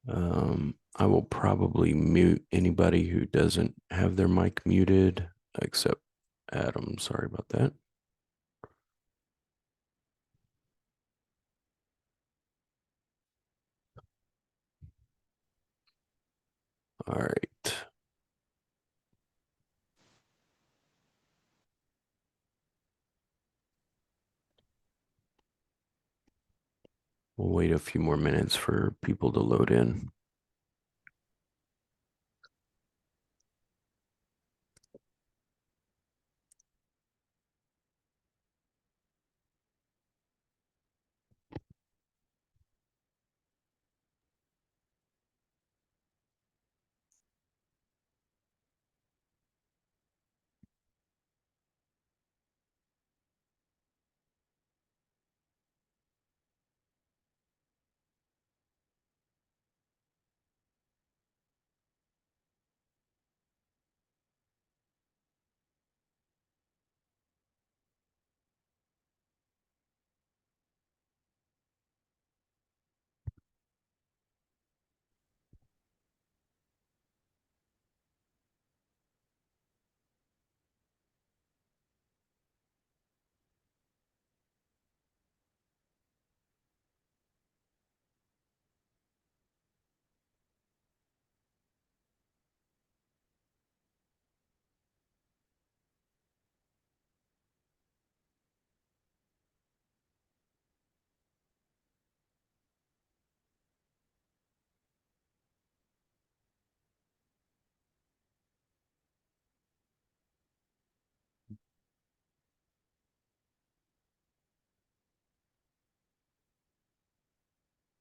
I will probably mute anybody who doesn't have their mic muted, except Adam. Sorry about that. All right. We'll wait a few more minutes for people to load in.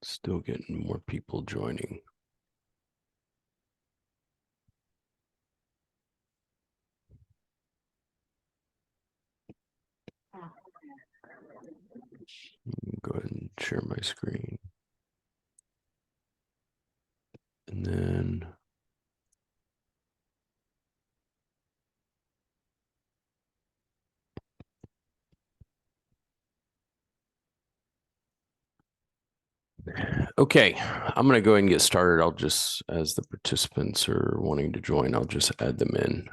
Still getting more people joining. Go ahead and share my screen. And then okay, I'm gonna go ahead and get started. I'll just, as the participants are wanting to join, I'll just add them in.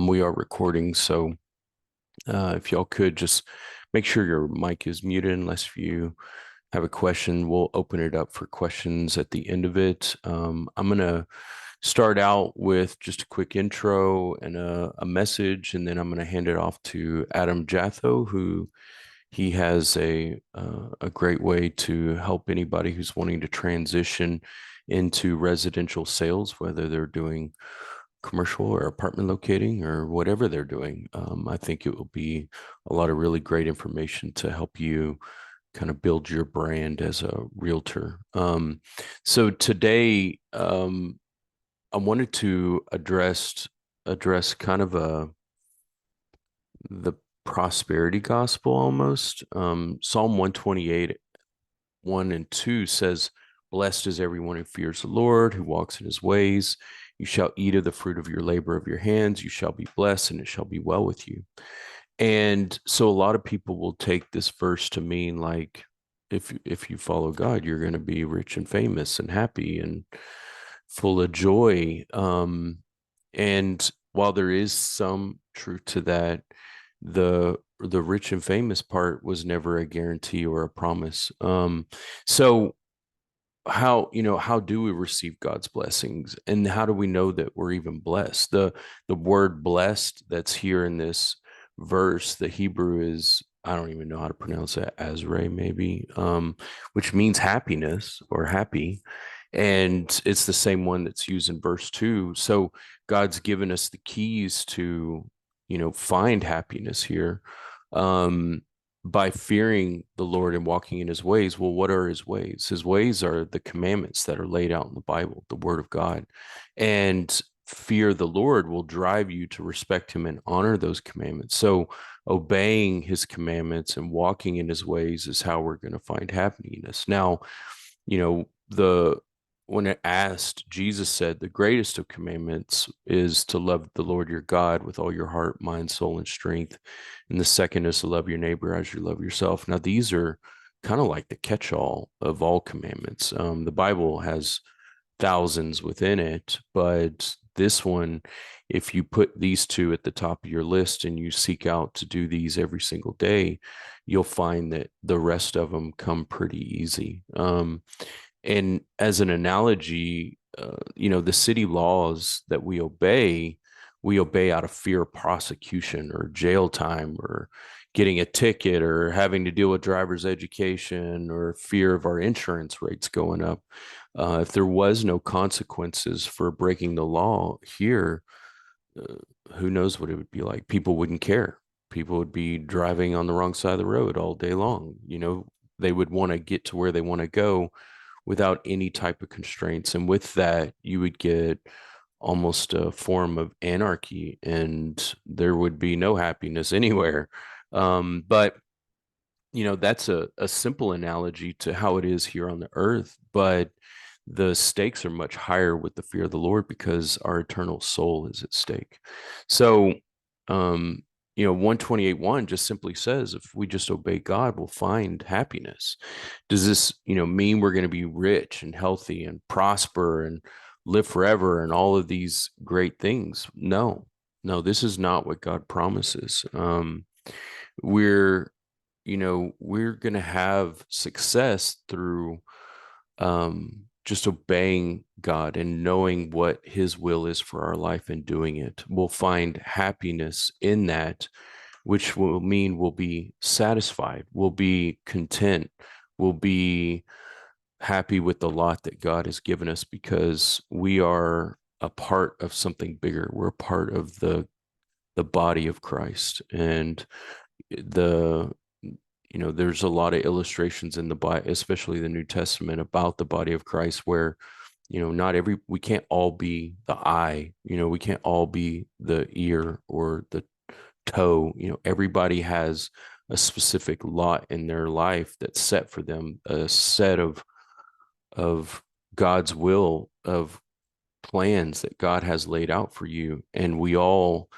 We are recording, so if y'all could just make sure your mic is muted unless you have a question. We'll open it up for questions at the end of it. I'm gonna start out with just a quick intro and a message, and then I'm gonna hand it off to Adam Jatho, who he has a great way to help anybody who's wanting to transition into residential sales, whether they're doing commercial or apartment locating or whatever they're doing. I think it will be a lot of really great information to help you kind of build your brand as a realtor. So today, I wanted to address kind of the prosperity gospel almost. Psalm 128, 1 and 2 says, "Blessed is everyone who fears the Lord, who walks in his ways. You shall eat of the fruit of your labor of your hands. You shall be blessed, and it shall be well with you." And so a lot of people will take this verse to mean like, if you follow God, you're going to be rich and famous and happy and full of joy. And while there is some truth to that, the rich and famous part was never a guarantee or a promise. So how do we receive God's blessings, and how do we know that we're even blessed? The word blessed that's here in this verse, the Hebrew is, I don't even know how to pronounce that, Azre maybe, which means happiness or happy. And it's the same one that's used in verse 2. So God's given us the keys to, find happiness here. Um, by fearing the Lord and walking in his ways. Well, what are his ways? His ways are the commandments that are laid out in the Bible, the word of God. And fear the Lord will drive you to respect him and honor those commandments. So obeying his commandments and walking in his ways is how we're going to find happiness. Now, the when it asked, Jesus said, the greatest of commandments is to love the Lord your God with all your heart, mind, soul, and strength. And the second is to love your neighbor as you love yourself. Now, these are kind of like the catch-all of all commandments. The Bible has thousands within it. But this one, if you put these two at the top of your list and you seek out to do these every single day, you'll find that the rest of them come pretty easy. And as an analogy, the city laws that we obey out of fear of prosecution or jail time or getting a ticket or having to deal with driver's education or fear of our insurance rates going up. If there was no consequences for breaking the law here, uh, who knows what it would be like? People wouldn't care. People would be driving on the wrong side of the road all day long. They would want to get to where they want to go without any type of constraints. And with that, you would get almost a form of anarchy and there would be no happiness anywhere. But that's a simple analogy to how it is here on the earth, but the stakes are much higher with the fear of the Lord because our eternal soul is at stake. So, 128:1 just simply says if we just obey God, we'll find happiness. Does this, mean we're going to be rich and healthy and prosper and live forever and all of these great things? No, no, this is not what God promises. We're we're going to have success through just obeying God and knowing what his will is for our life and doing it. We'll find happiness in that, which will mean we'll be satisfied, we'll be content, we'll be happy with the lot that God has given us because we are a part of something bigger. We're a part of the body of Christ. And the there's a lot of illustrations in the Bible, especially the New Testament, about the body of Christ where not every we can't all be the eye, we can't all be the ear or the toe. Everybody has a specific lot in their life that's set for them, a set of God's will, of plans that God has laid out for you. And we all,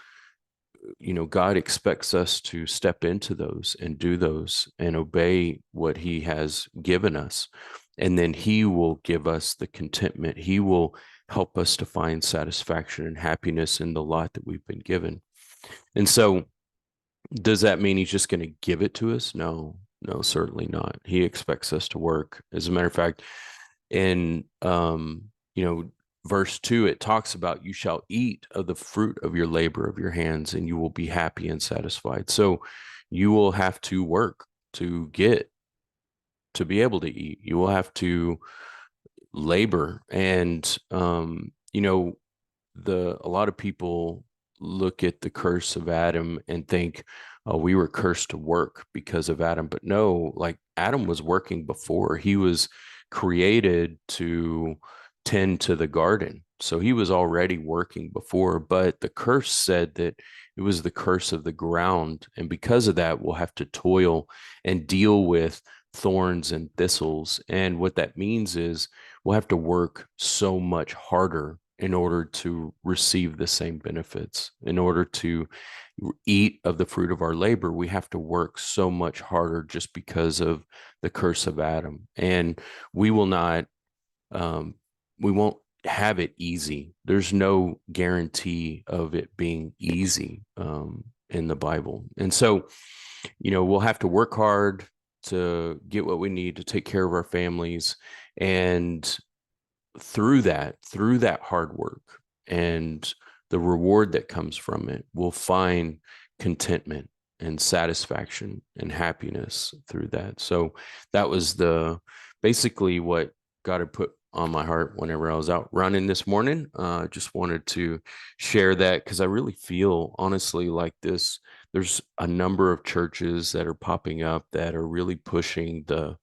God expects us to step into those and do those and obey what he has given us. And then he will give us the contentment. He will help us to find satisfaction and happiness in the lot that we've been given. And so, does that mean he's just going to give it to us? No, no, certainly not. He expects us to work. As a matter of fact, in verse 2, it talks about you shall eat of the fruit of your labor of your hands and you will be happy and satisfied. So you will have to work to get to be able to eat. You will have to labor. And a lot of people look at the curse of Adam and think, oh, we were cursed to work because of Adam. But no, like Adam was working before. He was created to tend to the garden. So he was already working before, but the curse said that it was the curse of the ground. And because of that, we'll have to toil and deal with thorns and thistles. And what that means is we'll have to work so much harder in order to receive the same benefits. In order to eat of the fruit of our labor, we have to work so much harder just because of the curse of Adam. And we will not, we won't have it easy. There's no guarantee of it being easy in the Bible. And so, we'll have to work hard to get what we need to take care of our families. And through that hard work and the reward that comes from it, we'll find contentment and satisfaction and happiness through that. So that was basically what God had put on my heart whenever I was out running this morning. Just wanted to share that because I really feel honestly like this. There's a number of churches that are popping up that are really pushing the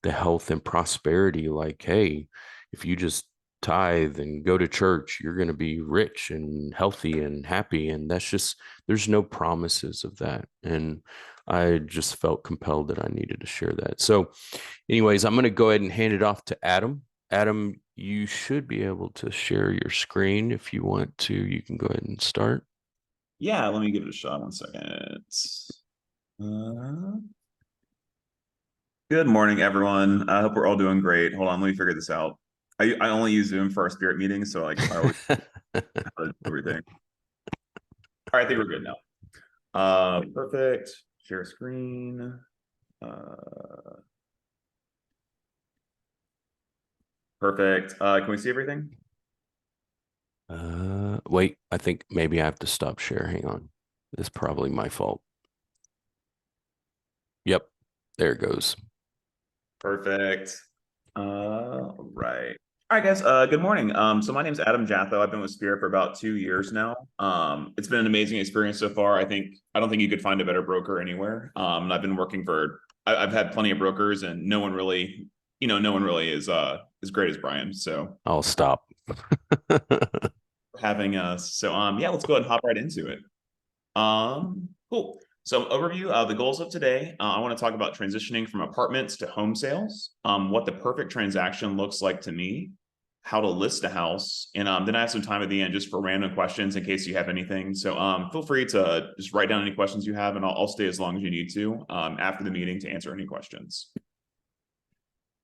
health and prosperity, like, hey, if you just tithe and go to church, you're going to be rich and healthy and happy. And that's just, there's no promises of that. And I just felt compelled that I needed to share that. So, anyways, I'm going to go ahead and hand it off to Adam. Adam, you should be able to share your screen if you want to. You can go ahead and start. Yeah, let me give it a shot. 1 second. Uh, Good morning, everyone. I hope we're all doing great. Hold on, let me figure this out. I only use Zoom for our spirit meetings, so like I always have everything. All right, I think we're good now. Perfect. Share screen. Perfect. Can we see everything? Wait, I think maybe I have to stop share. Hang on. This is probably my fault. Yep, there it goes. Perfect. Right. All right, guys. Good morning. So my name is Adam Jatho. I've been with Spirit for about 2 years now. It's been an amazing experience so far. I don't think you could find a better broker anywhere. And I've been working for. I've had plenty of brokers, and no one really, no one really is as great as Brian. So I'll stop. having us. So yeah, let's go ahead and hop right into it. Cool. So overview of the goals of today. I want to talk about transitioning from apartments to home sales, what the perfect transaction looks like to me, how to list a house, and then I have some time at the end just for random questions in case you have anything. So feel free to just write down any questions you have, and I'll stay as long as you need to after the meeting to answer any questions.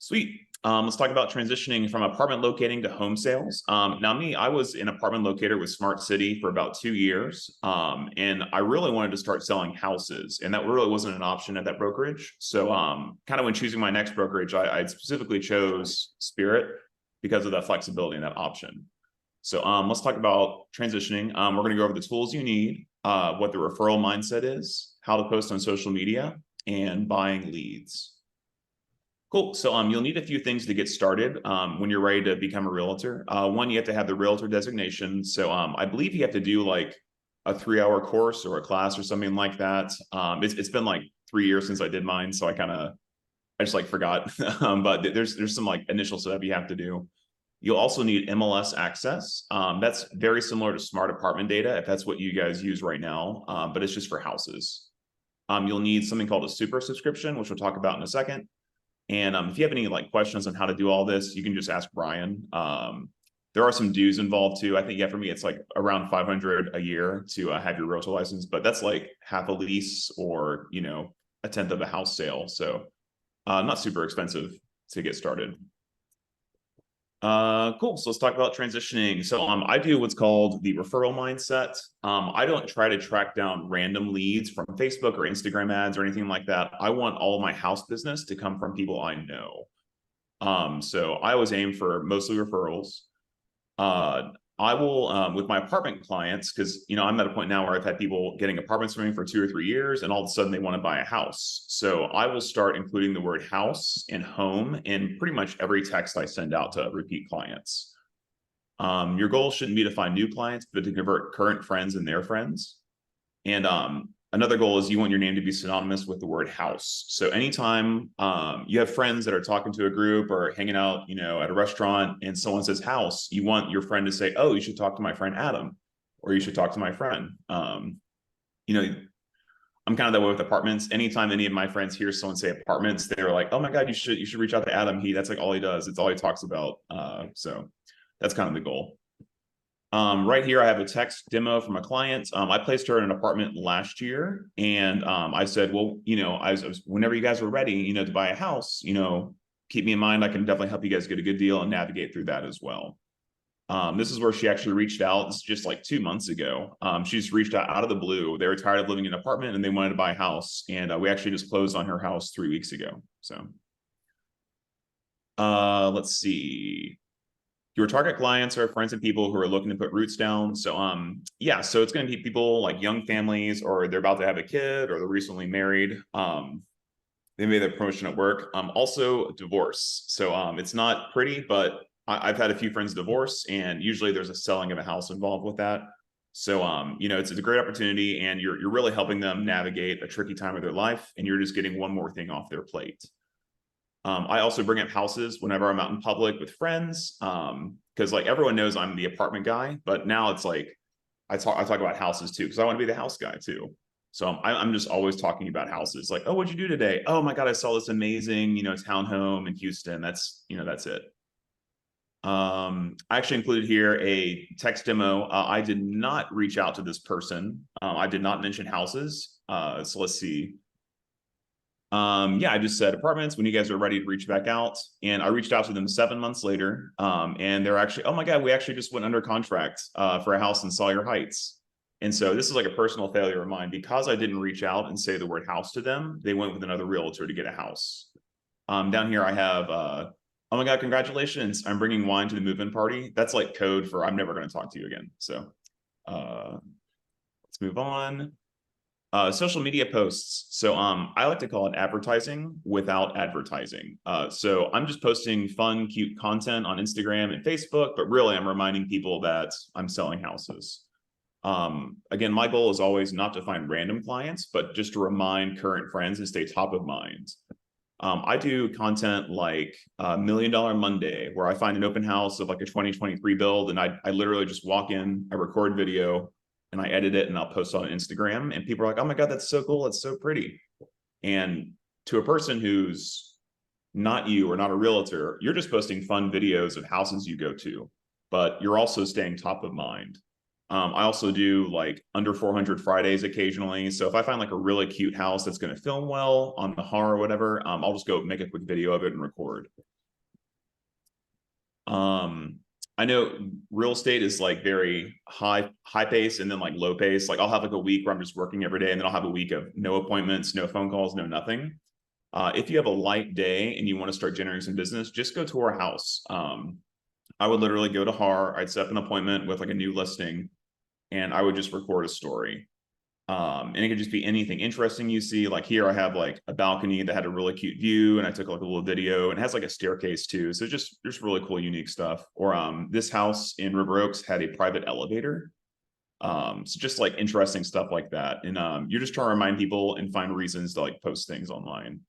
Sweet. Let's talk about transitioning from apartment locating to home sales. Now, I was an apartment locator with Smart City for about 2 years, and I really wanted to start selling houses, and that really wasn't an option at that brokerage. So, kind of when choosing my next brokerage, I specifically chose Spirit because of that flexibility and that option. So, let's talk about transitioning. We're going to go over the tools you need, what the referral mindset is, how to post on social media, and buying leads. Cool. So you'll need a few things to get started when you're ready to become a realtor. One, you have to have the realtor designation. So I believe you have to do like a 3-hour course or a class or something like that. It's been like 3 years since I did mine, so I just like forgot. But there's some like initial setup you have to do. You'll also need MLS access. That's very similar to Smart Apartment Data, if that's what you guys use right now, but it's just for houses. You'll need something called a super subscription, which we'll talk about in a second. And if you have any like questions on how to do all this, you can just ask Brian. There are some dues involved too. I think, yeah, for me, it's like around 500 a year to have your realtor license, but that's like half a lease or, a tenth of a house sale. So not super expensive to get started. Cool. So let's talk about transitioning. So I do what's called the referral mindset. I don't try to track down random leads from Facebook or Instagram ads or anything like that. I want all of my house business to come from people I know. So I always aim for mostly referrals. Uh, I will, with my apartment clients, because I'm at a point now where I've had people getting apartments from me for 2 or 3 years, and all of a sudden they want to buy a house. So I will start including the word house and home in pretty much every text I send out to repeat clients. Your goal shouldn't be to find new clients, but to convert current friends and their friends. And another goal is you want your name to be synonymous with the word house. So anytime you have friends that are talking to a group or hanging out, at a restaurant and someone says house, you want your friend to say, oh, you should talk to my friend Adam, or you should talk to my friend. You know, I'm kind of that way with apartments. Anytime any of my friends hear someone say apartments, they're like, oh my God, you should reach out to Adam. That's like all he does. It's all he talks about. So that's kind of the goal. Right here, I have a text demo from a client. I placed her in an apartment last year, and I said, well, whenever you guys were ready, to buy a house, keep me in mind. I can definitely help you guys get a good deal and navigate through that as well. This is where she actually reached out. This is just like 2 months ago. She just reached out of the blue. They were tired of living in an apartment and they wanted to buy a house, and we actually just closed on her house 3 weeks ago. So let's see. Your target clients are friends and people who are looking to put roots down. So yeah, so it's going to be people like young families, or they're about to have a kid, or they're recently married. They made their promotion at work. Also divorce. So it's not pretty, but I've had a few friends divorce, and usually there's a selling of a house involved with that. So it's a great opportunity, and you're really helping them navigate a tricky time of their life, and you're just getting one more thing off their plate. I also bring up houses whenever I'm out in public with friends, because like everyone knows I'm the apartment guy, but now it's like I talk about houses too, because I want to be the house guy too. So I'm just always talking about houses. Like, oh, what'd you do today? Oh my God, I saw this amazing, townhome in Houston. That's it. I actually included here a text demo. I did not reach out to this person. I did not mention houses. So let's see. Yeah, I just said apartments when you guys are ready to reach back out. And I reached out to them 7 months later. And they're actually, oh my God, we actually just went under contract for a house in Sawyer Heights. And so this is like a personal failure of mine because I didn't reach out and say the word house to them. They went with another realtor to get a house. Down here, I have, oh my God, congratulations. I'm bringing wine to the move in party. That's like code for I'm never going to talk to you again. So let's move on. Social media posts. So I like to call it advertising without advertising. So I'm just posting fun, cute content on Instagram and Facebook, but really I'm reminding people that I'm selling houses. Again, my goal is always not to find random clients, but just to remind current friends and stay top of mind. I do content like Million Dollar Monday, where I find an open house of like a 2023 build, and I literally just walk in, I record video, and I edit it, and I'll post on Instagram. And people are like, "Oh my God, that's so cool! It's so pretty." And to a person who's not you or not a realtor, you're just posting fun videos of houses you go to, but you're also staying top of mind. I also do like under 400 Fridays occasionally. So if I find like a really cute house that's going to film well on the HAR or whatever, I'll just go make a quick video of it and record. I know real estate is like very high pace and then like low pace. Like I'll have like a week where I'm just working every day, and then I'll have a week of no appointments, no phone calls, no nothing. If you have a light day and you want to start generating some business, just go to our house. I would literally go to HAR, I'd set up an appointment with like a new listing, and I would just record a story. And it could just be anything interesting you see. Like here, I have like a balcony that had a really cute view, and I took like a little video, and it has like a staircase too. So just really cool, unique stuff. Or this house in River Oaks had a private elevator. So just like interesting stuff like that. And you're just trying to remind people and find reasons to like post things online.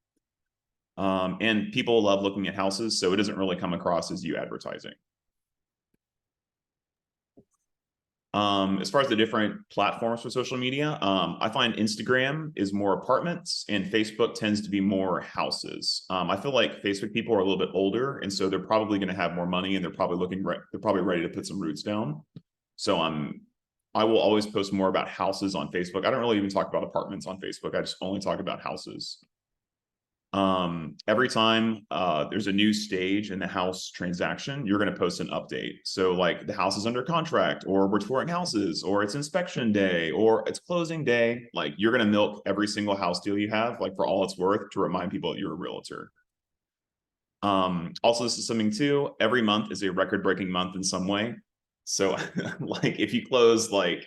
And people love looking at houses, so it doesn't really come across as you advertising. As far as the different platforms for social media, I find Instagram is more apartments and Facebook tends to be more houses. I feel like Facebook people are a little bit older, and so they're probably going to have more money, and they're probably ready to put some roots down. So I will always post more about houses on Facebook. I don't really even talk about apartments on Facebook. I just only talk about houses. Every time there's a new stage in the house transaction, you're going to post an update. So like the house is under contract, or we're touring houses, or it's inspection day, or it's closing day. Like you're going to milk every single house deal you have, like for all it's worth, to remind people that you're a realtor. Also, this is something too, every month is a record-breaking month in some way. So like if you close like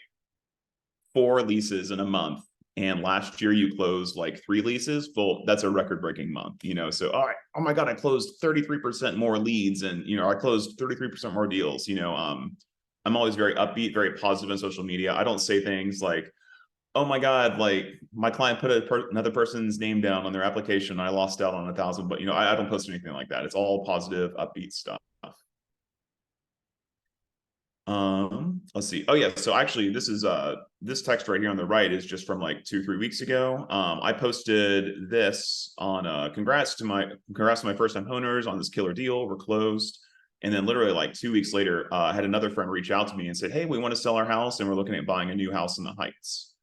4 leases in a month, and last year you closed like 3 leases, well, that's a record-breaking month, So, all right, oh my God, I closed 33% more leads, and I closed 33% more deals. I'm always very upbeat, very positive on social media. I don't say things like, "Oh my God, like my client put another person's name down on their application, and I lost out on 1,000." But I don't post anything like that. It's all positive, upbeat stuff. Let's see. Oh yeah, so actually this text right here on the right is just from like 2-3 weeks ago. I posted this on congrats to my first time owners on this killer deal. We're closed. And then literally like 2 weeks later, I had another friend reach out to me and said, "Hey, we want to sell our house, and we're looking at buying a new house in the Heights."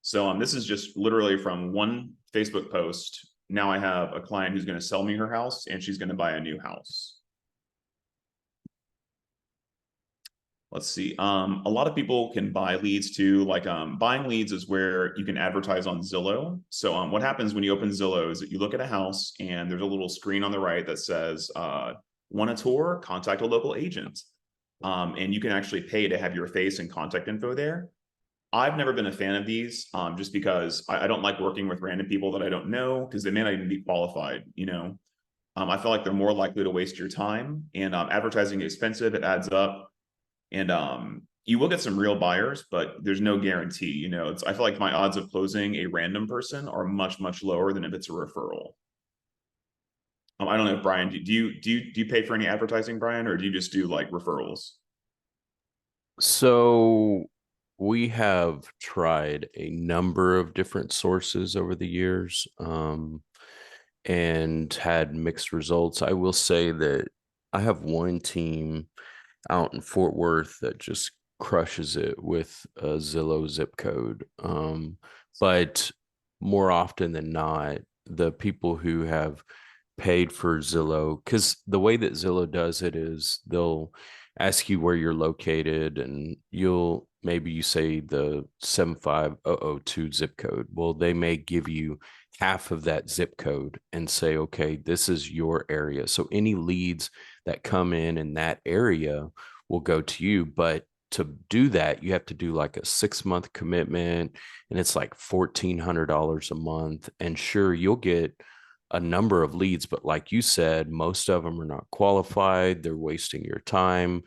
So this is just literally from one Facebook post. Now I have a client who's going to sell me her house, and she's going to buy a new house. Let's see. A lot of people can buy leads too. Like buying leads is where you can advertise on Zillow. So what happens when you open Zillow is that you look at a house, and there's a little screen on the right that says, "Want a tour? Contact a local agent." And you can actually pay to have your face and contact info there. I've never been a fan of these, just because I don't like working with random people that I don't know, because they may not even be qualified. I feel like they're more likely to waste your time, and advertising is expensive. It adds up. And you will get some real buyers, but there's no guarantee. I feel like my odds of closing a random person are much, much lower than if it's a referral. I don't know, Brian, do you pay for any advertising, Brian, or do you just do like referrals? So we have tried a number of different sources over the years, and had mixed results. I will say that I have one team out in Fort Worth that just crushes it with a Zillow zip code. But more often than not, the people who have paid for Zillow, because the way that Zillow does it is they'll ask you where you're located, and maybe you say the 75002 zip code. Well, they may give you half of that zip code and say, okay, this is your area. So any leads that come in that area will go to you. But to do that, you have to do like a 6 month commitment, and it's like $1,400 a month. And sure, you'll get a number of leads, but like you said, most of them are not qualified. They're wasting your time.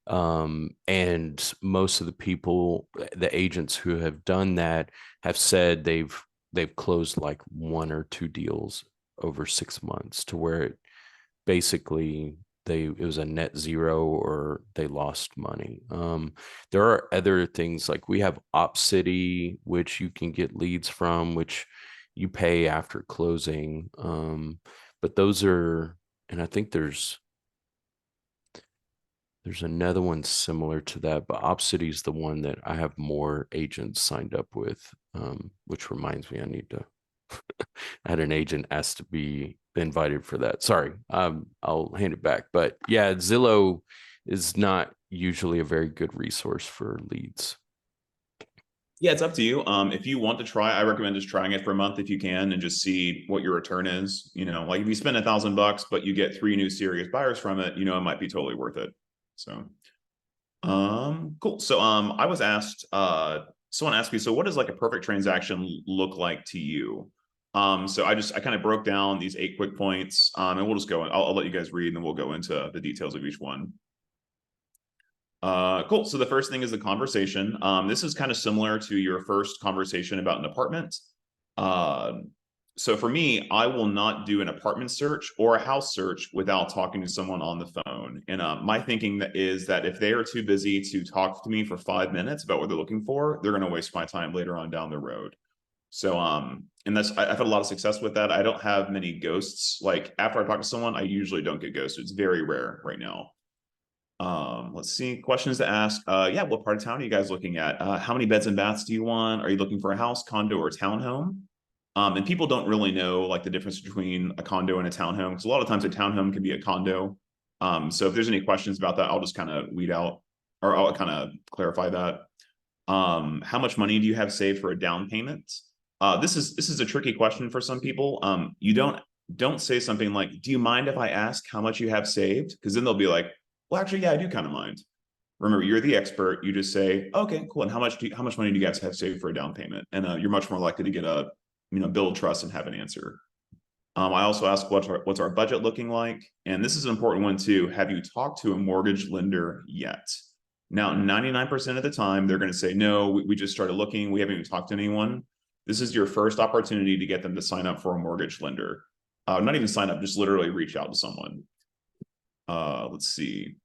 And most of the people, the agents who have done that, have said they've closed like one or two deals over 6 months, to where basically it was a net zero or they lost money. There are other things, like we have OpCity, which you can get leads from, which you pay after closing. But those are, and I think there's another one similar to that, but OpCity is the one that I have more agents signed up with, which reminds me I need to I had an agent ask to be invited for that. Sorry, I'll hand it back. But yeah, Zillow is not usually a very good resource for leads. Yeah, it's up to you. If you want to try, I recommend just trying it for a month if you can and just see what your return is. Like if you spend $1,000, but you get 3 new serious buyers from it, it might be totally worth it. So, cool. So, I was asked, someone asked me, so what does like a perfect transaction look like to you? So I kind of broke down these 8 quick points, and we'll just go, I'll let you guys read and then we'll go into the details of each one. Cool. So the first thing is the conversation. This is kind of similar to your first conversation about an apartment. Uh, so for me, I will not do an apartment search or a house search without talking to someone on the phone. And my thinking is that if they are too busy to talk to me for 5 minutes about what they're looking for, they're going to waste my time later on down the road. So, and I've had a lot of success with that. I don't have many ghosts. Like after I talk to someone, I usually don't get ghosted. It's very rare right now. Let's see, questions to ask. Yeah, what part of town are you guys looking at? How many beds and baths do you want? Are you looking for a house, condo, or townhome? And people don't really know like the difference between a condo and a townhome, because a lot of times a townhome can be a condo. So if there's any questions about that, I'll just kind of weed out, or I'll kind of clarify that. How much money do you have saved for a down payment? This is a tricky question for some people. You don't say something like, "Do you mind if I ask how much you have saved?" Because then they'll be like, "Well, actually, yeah, I do kind of mind." Remember, you're the expert. You just say, "Okay, cool." And how much money do you guys have saved for a down payment? And you're much more likely to get build trust and have an answer. I also ask what's our budget looking like, and this is an important one too. Have you talked to a mortgage lender yet? Now, 99% of the time, they're going to say, no, we just started looking. We haven't even talked to anyone. This is your first opportunity to get them to sign up for a mortgage lender. Not even sign up, just literally reach out to someone. Let's see.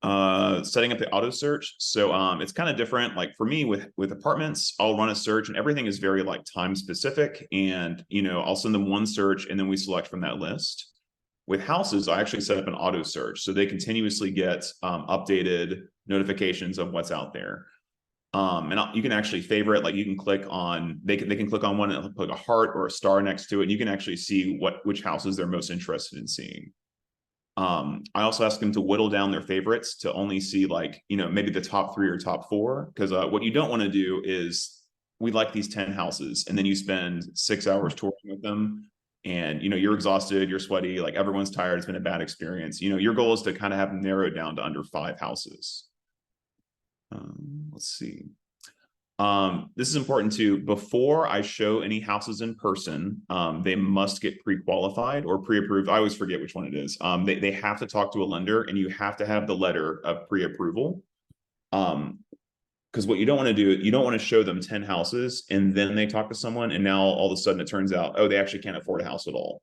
Setting up the auto search. So it's kind of different. Like for me with apartments, I'll run a search and everything is very like time specific. And I'll send them one search and then we select from that list. With houses, I actually set up an auto search so they continuously get updated notifications of what's out there. And you can actually favorite, like you can click on, they can click on one and put a heart or a star next to it. And you can actually see which houses they're most interested in seeing. I also ask them to whittle down their favorites to only see like, maybe the top 3 or top 4. Because what you don't want to do is we like these 10 houses and then you spend 6 hours touring with them and, you're exhausted, you're sweaty, like everyone's tired. It's been a bad experience. Your goal is to kind of have them narrowed down to under 5 houses. Let's see. This is important too. Before I show any houses in person, they must get pre-qualified or pre-approved. I always forget which one it is. They have to talk to a lender and you have to have the letter of pre-approval. Because what you don't want to do, you don't want to show them 10 houses and then they talk to someone and now all of a sudden it turns out, oh, they actually can't afford a house at all.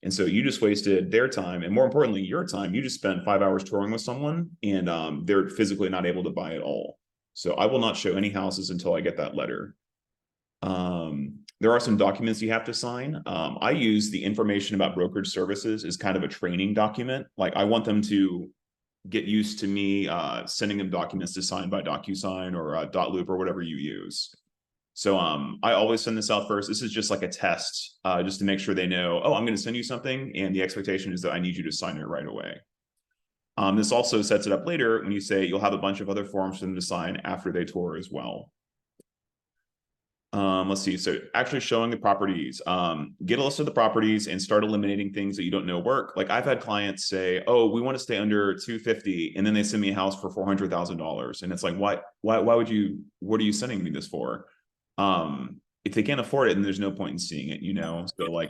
And so you just wasted their time and more importantly, your time. You just spent 5 hours touring with someone and they're physically not able to buy at all. So I will not show any houses until I get that letter. There are some documents you have to sign. I use the information about brokerage services as kind of a training document. Like I want them to get used to me sending them documents to sign by DocuSign or Dotloop or whatever you use. So I always send this out first. This is just like a test, just to make sure they know, oh, I'm going to send you something, and the expectation is that I need you to sign it right away. This also sets it up later when you say you'll have a bunch of other forms for them to sign after they tour as well. Let's see. So actually showing the properties, get a list of the properties and start eliminating things that you don't know work. Like I've had clients say, oh, we want to stay under 250. And then they send me a house for $400,000. And it's like, why would you, what are you sending me this for? If they can't afford it, then there's no point in seeing it, you know? So like,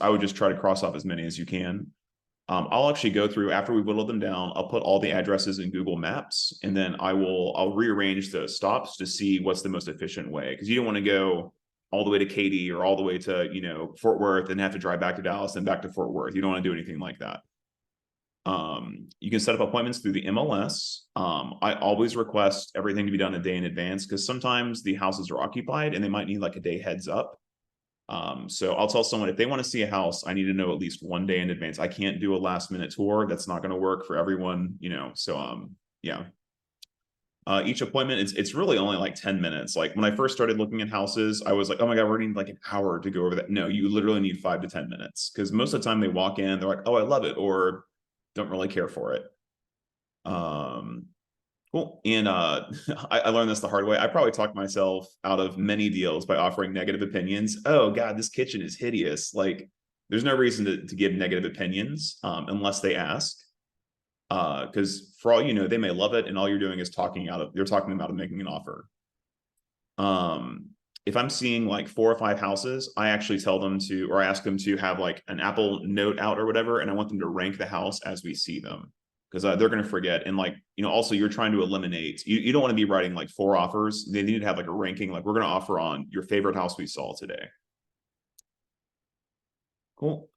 I would just try to cross off as many as you can. I'll actually go through after we whittle them down. I'll put all the addresses in Google Maps, and then I'll rearrange the stops to see what's the most efficient way. Because you don't want to go all the way to Katy or all the way to Fort Worth and have to drive back to Dallas and back to Fort Worth. You don't want to do anything like that. You can set up appointments through the MLS. I always request everything to be done a day in advance because sometimes the houses are occupied and they might need like a day heads up. So I'll tell someone if they want to see a house, I need to know at least one day in advance. I can't do a last minute tour. That's not going to work for everyone, So yeah. Each appointment, it's really only like 10 minutes. Like when I first started looking at houses, I was like, oh my God, we're going to need like an hour to go over that. No, you literally need 5 to 10 minutes because most of the time they walk in, they're like, oh, I love it, or don't really care for it. Cool. And I learned this the hard way. I probably talked myself out of many deals by offering negative opinions. Oh God, this kitchen is hideous. Like there's no reason to give negative opinions unless they ask. Because for all you know, they may love it, and all you're doing is talking them out of making an offer. If I'm seeing like 4 or 5 houses, I actually tell them to, or I ask them to have like an Apple note out or whatever, and I want them to rank the house as we see them because they're going to forget. And like, also you're trying to eliminate, you don't want to be writing like 4 offers. They need to have like a ranking, like we're going to offer on your favorite house we saw today. Cool.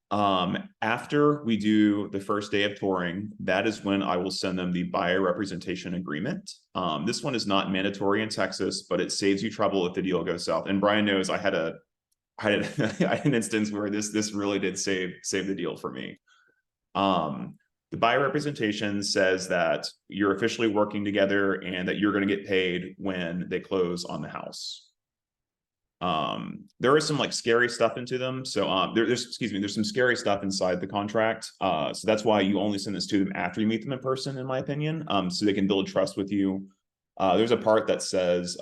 After we do the first day of touring, that is when I will send them the buyer representation agreement. This one is not mandatory in Texas, but it saves you trouble if the deal goes south. And Brian knows I had an instance where this really did save the deal for me. The buyer representation says that you're officially working together and that you're going to get paid when they close on the house. There is some like scary stuff into them. So there's some scary stuff inside the contract. So that's why you only send this to them after you meet them in person, in my opinion. So they can build trust with you. There's a part that says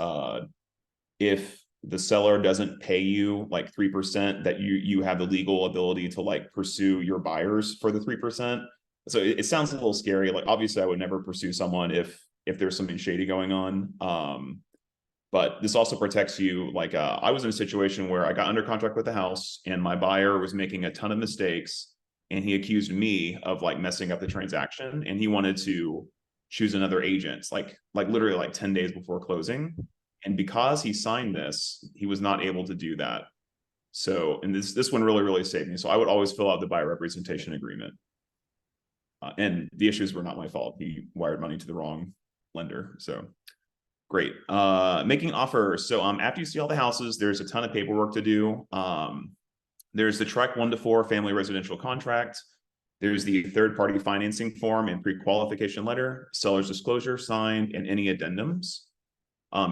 if the seller doesn't pay you like 3%, that you have the legal ability to like pursue your buyers for the 3%. So it sounds a little scary. Like obviously I would never pursue someone if there's something shady going on. But this also protects you. Like I was in a situation where I got under contract with the house and my buyer was making a ton of mistakes and he accused me of like messing up the transaction, and he wanted to choose another agent like literally like 10 days before closing. And because he signed this, he was not able to do that. So, and this one really saved me. So I would always fill out the buyer representation agreement. And the issues were not my fault. He wired money to the wrong lender. So great. Making offers. So after you see all the houses, there's a ton of paperwork to do. There's the Trek 1 to 4 family residential contract. There's the third-party financing form and pre-qualification letter, seller's disclosure signed, and any addendums.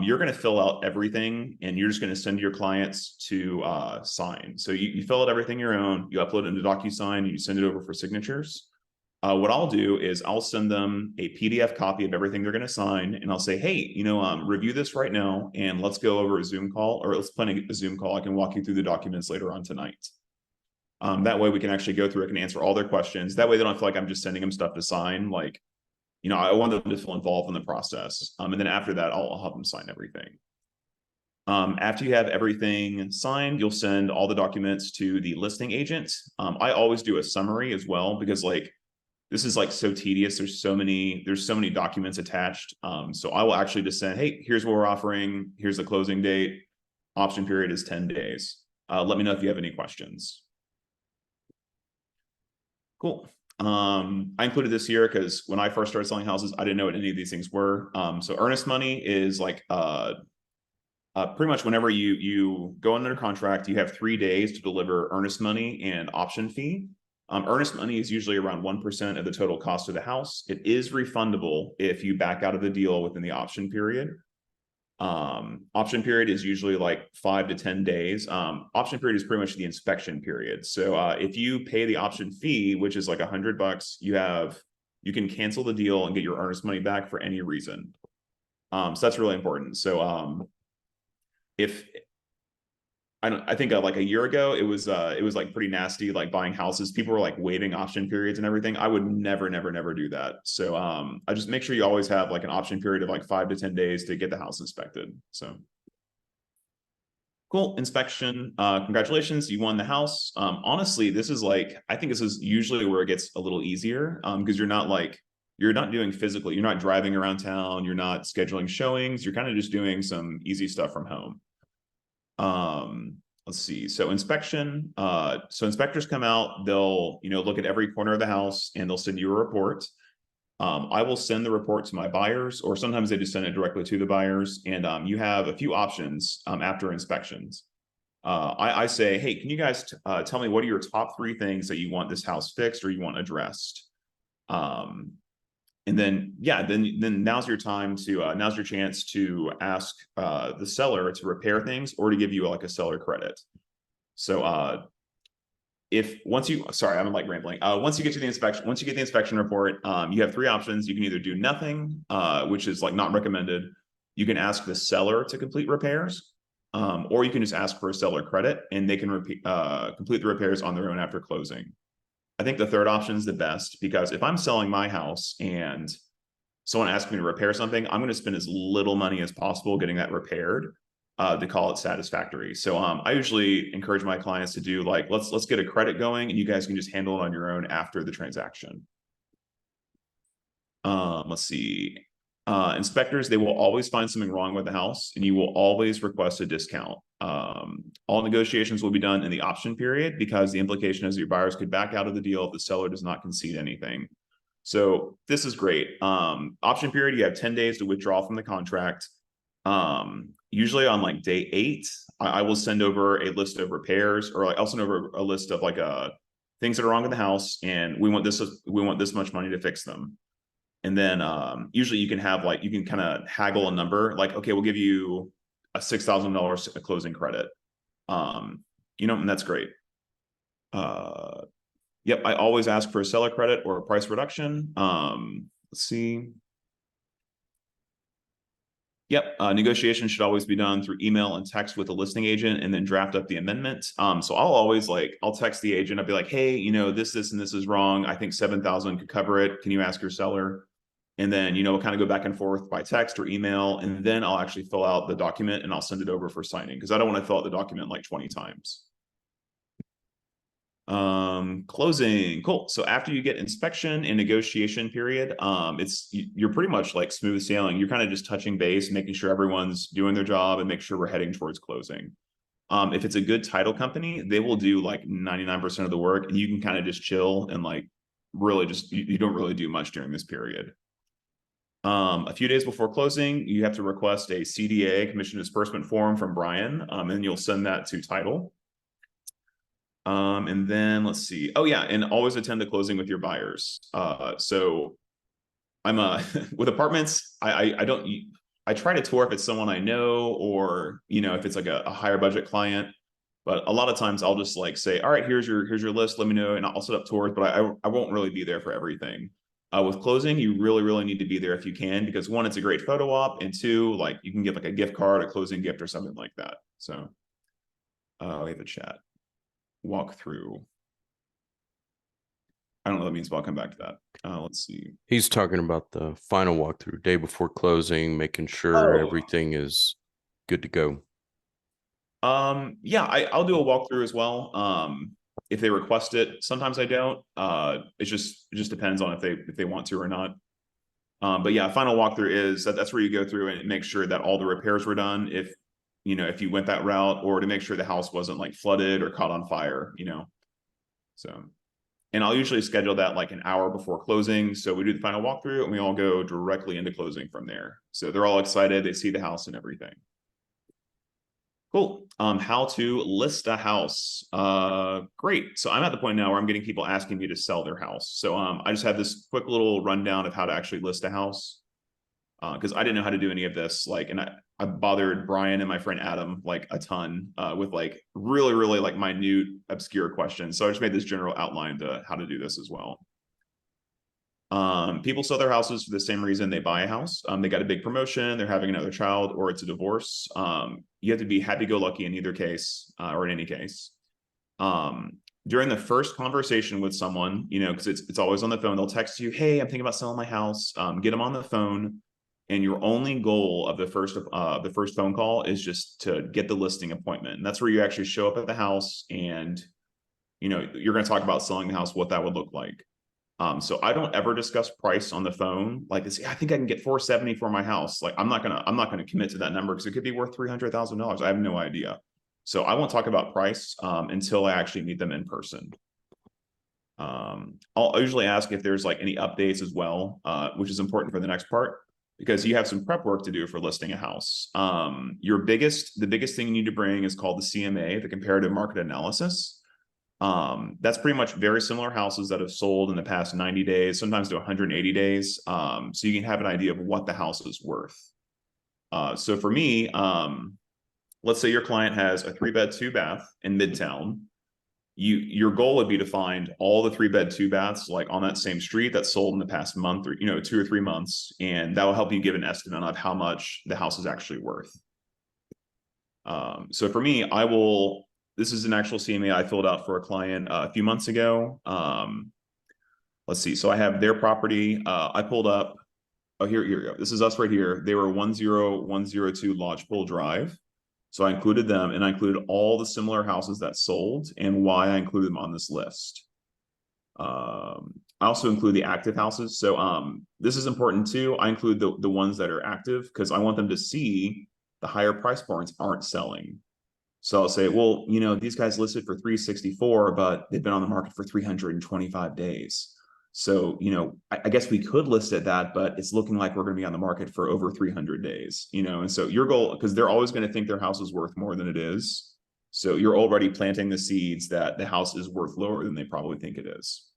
You're going to fill out everything, and you're just going to send your clients to sign. So you fill out everything your own, you upload it into DocuSign, and you send it over for signatures. What I'll do is I'll send them a PDF copy of everything they're going to sign, and I'll say, hey, review this right now, and let's go over a Zoom call, or let's plan a Zoom call. I can walk you through the documents later on tonight. That way we can actually go through it and answer all their questions. That way they don't feel like I'm just sending them stuff to sign. Like, I want them to feel involved in the process. And then after that, I'll have them sign everything. After you have everything signed, you'll send all the documents to the listing agent. I always do a summary as well, because like, this is like so tedious. There's so many documents attached. So I will actually just say, hey, here's what we're offering. Here's the closing date. Option period is 10 days. Let me know if you have any questions. Cool. I included this here because when I first started selling houses, I didn't know what any of these things were. So earnest money is like pretty much whenever you go under contract, you have 3 days to deliver earnest money and option fee. Earnest money is usually around 1% of the total cost of the house. It is refundable if you back out of the deal within the option period. Option period is usually like 5 to 10 days. Option period is pretty much the inspection period. So if you pay the option fee, which is like $100, you can cancel the deal and get your earnest money back for any reason. So that's really important. So if I think like a year ago, it was like pretty nasty, like buying houses. People were like waiving option periods and everything. I would never do that. So I just make sure you always have like an option period of like 5 to 10 days to get the house inspected. So cool inspection. Congratulations, you won the house. Honestly, this is like, I think this is usually where it gets a little easier because you're not doing physically, you're not driving around town, you're not scheduling showings, you're kind of just doing some easy stuff from home. Let's see. So inspection. So inspectors come out, they'll, look at every corner of the house and they'll send you a report. I will send the report to my buyers, or sometimes they just send it directly to the buyers. And you have a few options after inspections. I say, hey, can you guys tell me what are your top 3 things that you want this house fixed or you want addressed? And then, yeah, then now's your time to now's your chance to ask the seller to repair things or to give you like a seller credit. So if once you, sorry, I'm like rambling. Once you get the inspection report, you have 3 options. You can either do nothing, which is like not recommended. You can ask the seller to complete repairs, or you can just ask for a seller credit and they can complete the repairs on their own after closing. I think the third option is the best because if I'm selling my house and someone asks me to repair something, I'm going to spend as little money as possible getting that repaired to call it satisfactory. So I usually encourage my clients to do like, let's get a credit going and you guys can just handle it on your own after the transaction. Let's see. Inspectors, they will always find something wrong with the house and you will always request a discount. All negotiations will be done in the option period because the implication is your buyers could back out of the deal if the seller does not concede anything. So this is great. Option period, you have 10 days to withdraw from the contract. Usually on like day 8, I will send over a list of repairs, or like I'll send over a list of like things that are wrong with the house and we want this much money to fix them. And then usually you can have like, you can kind of haggle a number like, okay, we'll give you a $6,000 closing credit. And that's great. Yep, I always ask for a seller credit or a price reduction. Let's see. Yep, negotiation should always be done through email and text with the listing agent and then draft up the amendment. So I'll always I'll text the agent. I'll be like, hey, this, and this is wrong. I think 7,000 could cover it. Can you ask your seller? And then, we'll kind of go back and forth by text or email. And then I'll actually fill out the document and I'll send it over for signing because I don't want to fill out the document like 20 times. Closing. Cool. So after you get inspection and negotiation period, you're pretty much like smooth sailing. You're kind of just touching base, making sure everyone's doing their job and make sure we're heading towards closing. If it's a good title company, they will do like 99% of the work and you can kind of just chill and like really just, you don't really do much during this period. A few days before closing, you have to request a CDA, commission disbursement form from Brian, and you'll send that to title. And then let's see. Oh yeah, and always attend the closing with your buyers. So I'm with apartments, I try to tour if it's someone I know or if it's like a higher budget client. But a lot of times I'll just like say, all right, here's your list. Let me know, and I'll set up tours. But I won't really be there for everything. With closing, you really need to be there if you can because 1, it's a great photo op, and 2, like you can get like a gift card, a closing gift, or something like that. So we have a chat. Walk through. I don't know what that means, but I'll come back to that. Let's see. He's talking about the final walkthrough, day before closing, making sure everything is good to go. Yeah, I'll do a walkthrough as well. If they request it, sometimes I don't. It just depends on if they want to or not. But yeah, final walkthrough is that's where you go through and make sure that all the repairs were done. If you went that route, or to make sure the house wasn't like flooded or caught on fire. So, and I'll usually schedule that like an hour before closing. So we do the final walkthrough and we all go directly into closing from there. So they're all excited. They see the house and everything. Cool. How to list a house. Great. So I'm at the point now where I'm getting people asking me to sell their house. So I just have this quick little rundown of how to actually list a house. because I didn't know how to do any of this. Like, and I bothered Brian and my friend Adam like a ton with like really like minute, obscure questions. So I just made this general outline to how to do this as well. People sell their houses for the same reason they buy a house. They got a big promotion, they're having another child, or it's a divorce. You have to be happy-go-lucky in either case, or in any case. During the first conversation with someone, you know, because it's always on the phone, they'll text you, "Hey, I'm thinking about selling my house." Get them on the phone, and your only goal of the first phone call is just to get the listing appointment. And that's where you actually show up at the house, and you know you're going to talk about selling the house, what that would look like. So I don't ever discuss price on the phone. Like, it's, I think I can get 470 for my house. Like, I'm not gonna commit to that number because it could be worth $300,000. I have no idea. So I won't talk about price until I actually meet them in person. I'll usually ask if there's like any updates as well, which is important for the next part because you have some prep work to do for listing a house. The biggest thing you need to bring is called the CMA, the comparative market analysis. That's pretty much very similar houses that have sold in the past 90 days, sometimes to 180 days. So you can have an idea of what the house is worth. So for me, let's say your client has a 3-bed, 2-bath in Midtown. Your goal would be to find all the 3-bed, 2-baths like on that same street that sold in the past month, or 2 or 3 months, and that will help you give an estimate of how much the house is actually worth. So for me, this is an actual CMA I filled out for a client a few months ago. Let's see. So I have their property. I pulled up. Oh, here you go. This is us right here. They were 10102 Lodgepole Drive. So I included them, and I included all the similar houses that sold and why I included them on this list. I also include the active houses. So this is important too. I include the ones that are active because I want them to see the higher price points aren't selling. So I'll say, well, these guys listed for 364, but they've been on the market for 325 days. So, I guess we could list at that, but it's looking like we're going to be on the market for over 300 days, and so your goal, because they're always going to think their house is worth more than it is. So you're already planting the seeds that the house is worth lower than they probably think it is.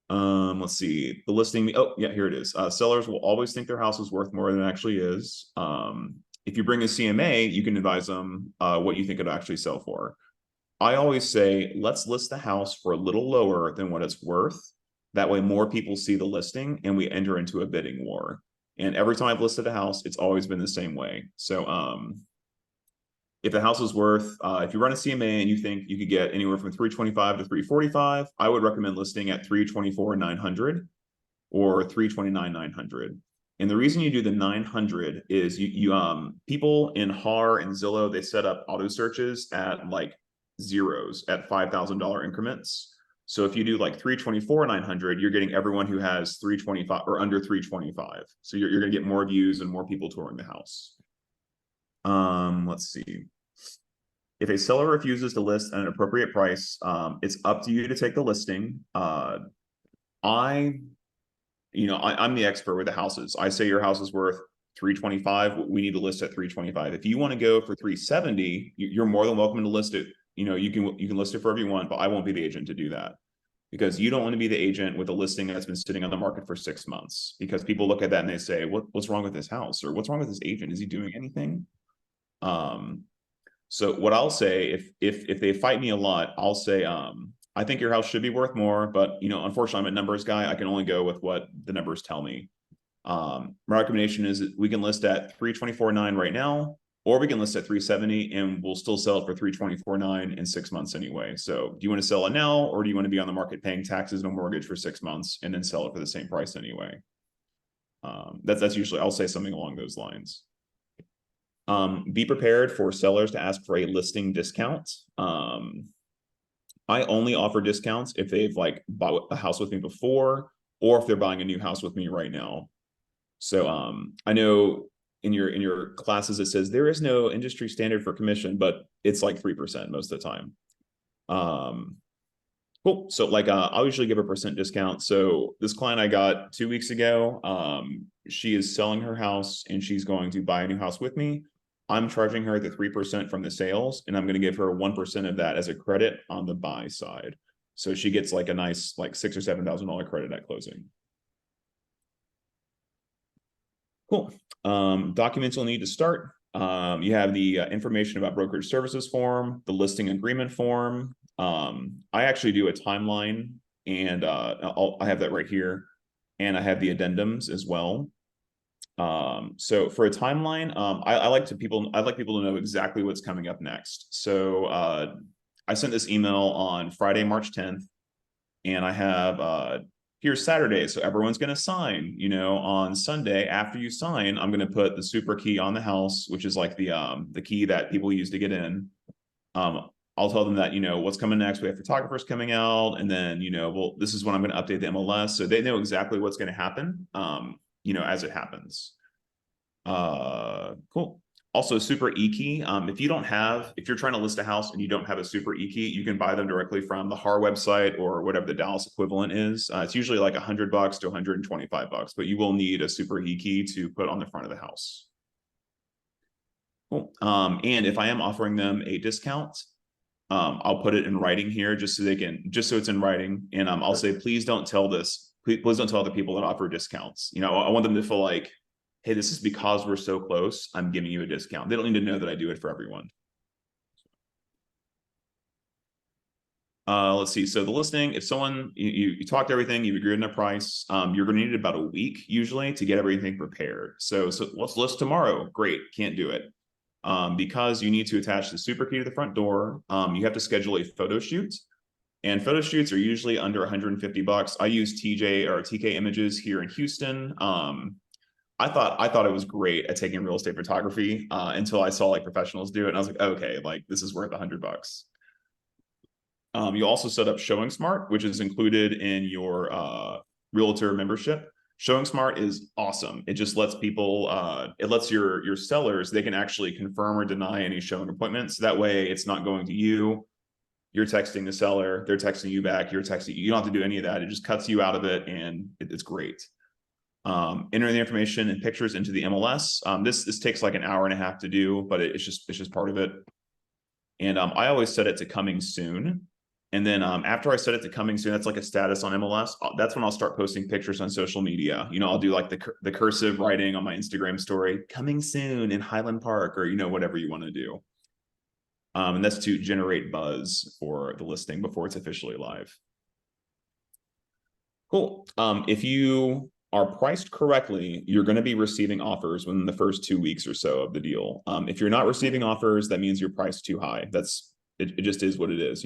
Let's see the listing. Oh yeah, here it is. Sellers will always think their house is worth more than it actually is. If you bring a CMA, you can advise them what you think it'll actually sell for. I always say, let's list the house for a little lower than what it's worth. That way more people see the listing and we enter into a bidding war. And every time I've listed a house, it's always been the same way. So if the house is worth, if you run a CMA and you think you could get anywhere from 325 to 345, I would recommend listing at 324,900 or 329,900. And the reason you do the 900 is people in HAR and Zillow, they set up auto searches at like zeros at $5,000 increments. So if you do like 324,900, you're getting everyone who has 325 or under 325. So you're going to get more views and more people touring the house. Let's see. If a seller refuses to list at an appropriate price, it's up to you to take the listing. I'm the expert with the houses. I say your house is worth 325. We need to list at 325. If you want to go for 370, you're more than welcome to list it. You can list it for everyone, but I won't be the agent to do that because you don't want to be the agent with a listing that's been sitting on the market for 6 months because people look at that and they say, what's wrong with this house? Or what's wrong with this agent? Is he doing anything? So what I'll say, if they fight me a lot, I'll say, I think your house should be worth more, but unfortunately, I'm a numbers guy. I can only go with what the numbers tell me. My recommendation is that we can list at 324.9 right now, or we can list at 370 and we'll still sell it for 324.9 in 6 months anyway. So do you want to sell it now, or do you want to be on the market paying taxes and a mortgage for 6 months and then sell it for the same price anyway? That's usually, I'll say something along those lines. Be prepared for sellers to ask for a listing discount. I only offer discounts if they've like bought a house with me before, or if they're buying a new house with me right now. So I know in your classes it says there is no industry standard for commission, but it's like 3% most of the time. Cool. So like I'll usually give a percent discount. So this client I got 2 weeks ago, she is selling her house and she's going to buy a new house with me. I'm charging her the 3% from the sales, and I'm going to give her 1% of that as a credit on the buy side. So she gets like a nice like $6,000 or $7,000 credit at closing. Cool. Documents you'll need to start. You have the information about brokerage services form, the listing agreement form. I actually do a timeline, and I have that right here, and I have the addendums as well. So for a timeline, I like people to know exactly what's coming up next. So I sent this email on Friday, March 10th, and I have here's Saturday, so everyone's going to sign. On Sunday after you sign, I'm going to put the super key on the house, which is like the key that people use to get in. I'll tell them that what's coming next. We have photographers coming out, and then well, this is when I'm going to update the MLS, so they know exactly what's going to happen. As it happens. Cool. Also, super e-key. If you're trying to list a house and you don't have a super e-key, you can buy them directly from the HAR website or whatever the Dallas equivalent is. It's usually like $100 to $125, but you will need a super e-key to put on the front of the house. Cool. And if I am offering them a discount, I'll put it in writing here just so it's in writing. And I'll say, please don't tell this. Please don't tell the people that offer discounts. I want them to feel like, hey, this is because we're so close, I'm giving you a discount. They don't need to know that I do it for everyone. Let's see. So the listing, if someone, you talked everything, you've agreed on a price, you're going to need about a week usually to get everything prepared. So let's list tomorrow. Great. Can't do it. Because you need to attach the super key to the front door. You have to schedule a photo shoot. And photo shoots are usually under $150. I use TK Images here in Houston. I thought it was great at taking real estate photography until I saw like professionals do it, and I was like, okay, like this is worth $100. You also set up Showing Smart, which is included in your realtor membership. Showing Smart is awesome. It just lets people, it lets your sellers, they can actually confirm or deny any showing appointments. That way, it's not going to you. You're texting the seller, they're texting you back. You're texting. You don't have to do any of that. It just cuts you out of it, and it's great. Entering the information and pictures into the MLS. This takes like an hour and a half to do, but it's just part of it. And I always set it to coming soon. And then after I set it to coming soon, that's like a status on MLS. That's when I'll start posting pictures on social media. I'll do like the cursive writing on my Instagram story, coming soon in Highland Park, or whatever you want to do. And that's to generate buzz for the listing before it's officially live. Cool. If you are priced correctly, you're going to be receiving offers within the first 2 weeks or so of the deal. If you're not receiving offers, that means you're priced too high. It just is what it is,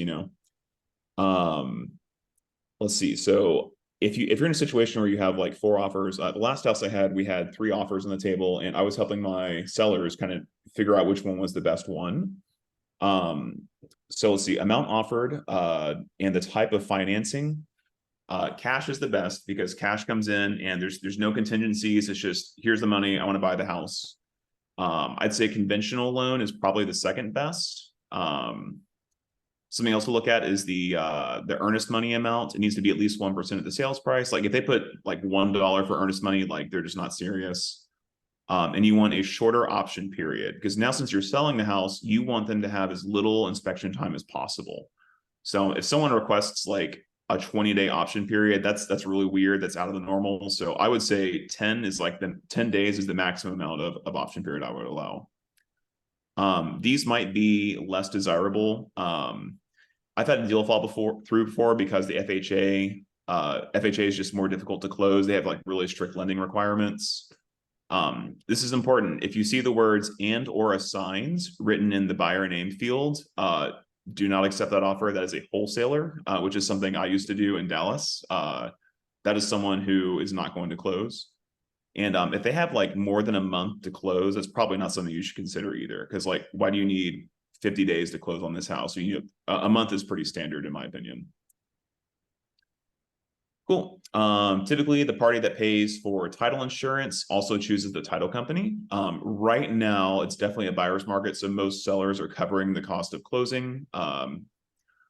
Let's see. So if you're in a situation where you have like 4 offers, the last house I had, we had 3 offers on the table, and I was helping my sellers kind of figure out which one was the best one. So let's see, amount offered, and the type of financing. Cash is the best because cash comes in and there's no contingencies. It's just, here's the money, I want to buy the house. I'd say conventional loan is probably the second best. Something else to look at is the earnest money amount. It needs to be at least 1% of the sales price. Like if they put like $1 for earnest money, like they're just not serious. And you want a shorter option period because now, since you're selling the house, you want them to have as little inspection time as possible. So if someone requests like a 20-day option period, that's really weird. That's out of the normal. So I would say 10 days is the maximum amount of option period I would allow. These might be less desirable. I've had a deal fall through before because the FHA is just more difficult to close. They have like really strict lending requirements. This is important. If you see the words and or assigns written in the buyer name field, do not accept that offer. That is a wholesaler, which is something I used to do in Dallas. That is someone who is not going to close. And if they have like more than a month to close, that's probably not something you should consider either. Because like, why do you need 50 days to close on this house? A month is pretty standard in my opinion. Cool. Typically, the party that pays for title insurance also chooses the title company. Right now, it's definitely a buyer's market, so most sellers are covering the cost of closing,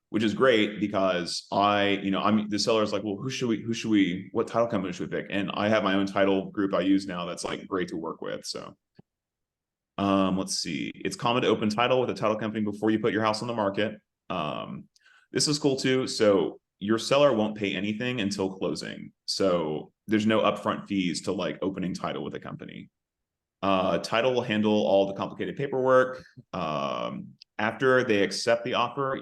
which is great because the seller's like, well, what title company should we pick? And I have my own title group I use now that's like great to work with. So, let's see. It's common to open title with a title company before you put your house on the market. This is cool too. So your seller won't pay anything until closing. So there's no upfront fees to like opening title with a company. Title will handle all the complicated paperwork. After they accept the offer,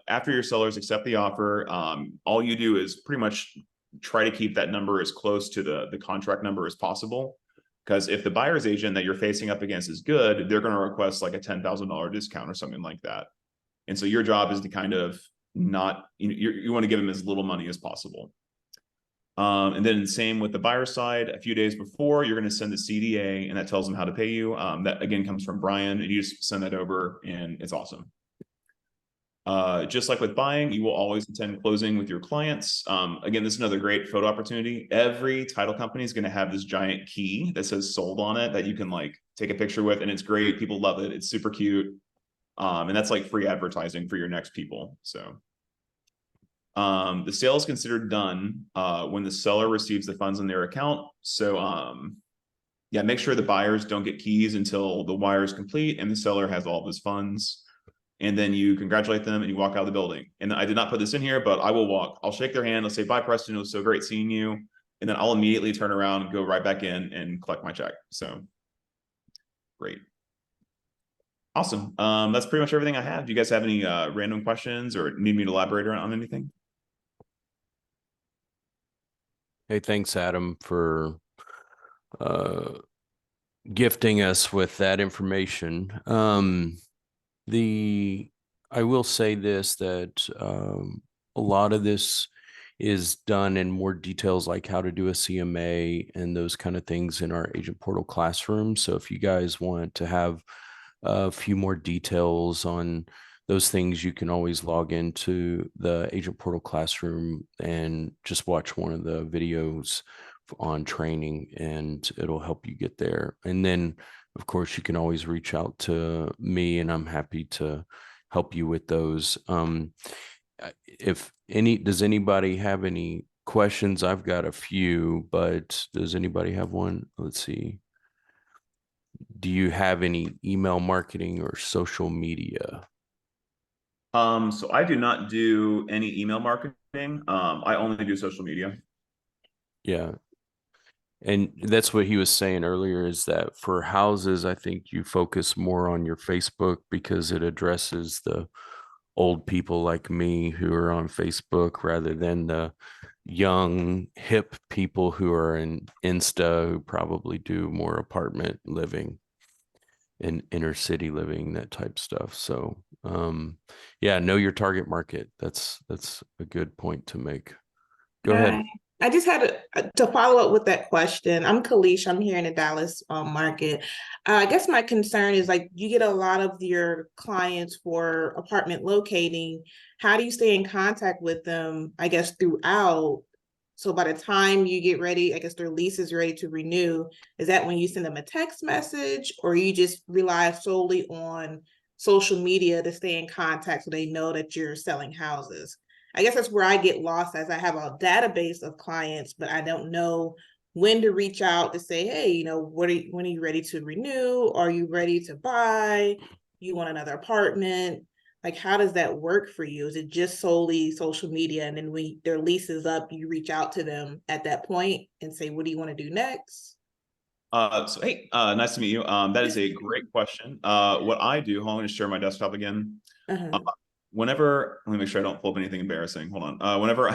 after your sellers accept the offer, all you do is pretty much try to keep that number as close to the contract number as possible. Because if the buyer's agent that you're facing up against is good, they're going to request like a $10,000 discount or something like that. And so your job is to kind of not, you want to give them as little money as possible. And then same with the buyer side, a few days before, you're going to send the CDA, and that tells them how to pay you. That again comes from Brian, and you just send that over, and it's awesome. Just like with buying, you will always attend closing with your clients. Again, this is another great photo opportunity. Every title company is going to have this giant key that says sold on it that you can like take a picture with, and it's great. People love it. It's super cute. And that's like free advertising for your next people. So the sale is considered done when the seller receives the funds in their account. So yeah, make sure the buyers don't get keys until the wire is complete and the seller has all of his funds. And then you congratulate them and you walk out of the building. And I did not put this in here, but I'll shake their hand. I'll say, bye, Preston. It was so great seeing you. And then I'll immediately turn around and go right back in and collect my check. So great. Awesome. That's pretty much everything I have. Do you guys have any random questions or need me to elaborate on anything? Hey, thanks, Adam, for gifting us with that information. I will say this, that a lot of this is done in more details, like how to do a CMA and those kind of things in our agent portal classroom. So if you guys want to have a few more details on those things, you can always log into the agent portal classroom and just watch one of the videos on training, and it'll help you get there. And then of course you can always reach out to me, and I'm happy to help you with those. Does anybody have any questions? I've got a few, but does anybody have one? Let's see. Do you have any email marketing or social media? So I do not do any email marketing. I only do social media. Yeah. And that's what he was saying earlier, is that for houses, I think you focus more on your Facebook because it addresses the old people like me who are on Facebook rather than the young, hip people who are in Insta, who probably do more apartment living and inner city living, that type stuff. So, yeah, know your target market. That's a good point to make. Go ahead. Hi. I just had to follow up with that question. I'm Kalish. I'm here in the Dallas market. I guess my concern is like you get a lot of your clients for apartment locating. How do you stay in contact with them, I guess, throughout? So by the time you get ready, I guess their lease is ready to renew. Is that when you send them a text message, or you just rely solely on social media to stay in contact so they know that you're selling houses? I guess that's where I get lost, as I have a database of clients, but I don't know when to reach out to say, hey, when are you ready to renew? Are you ready to buy? You want another apartment? Like, how does that work for you? Is it just solely social media? And then when their lease is up, you reach out to them at that point and say, what do you want to do next? So hey, nice to meet you. That is a great question. What I do, hold on, I'm going to share my desktop again. Uh-huh. Whenever, let me make sure I don't pull up anything embarrassing. Hold on. Whenever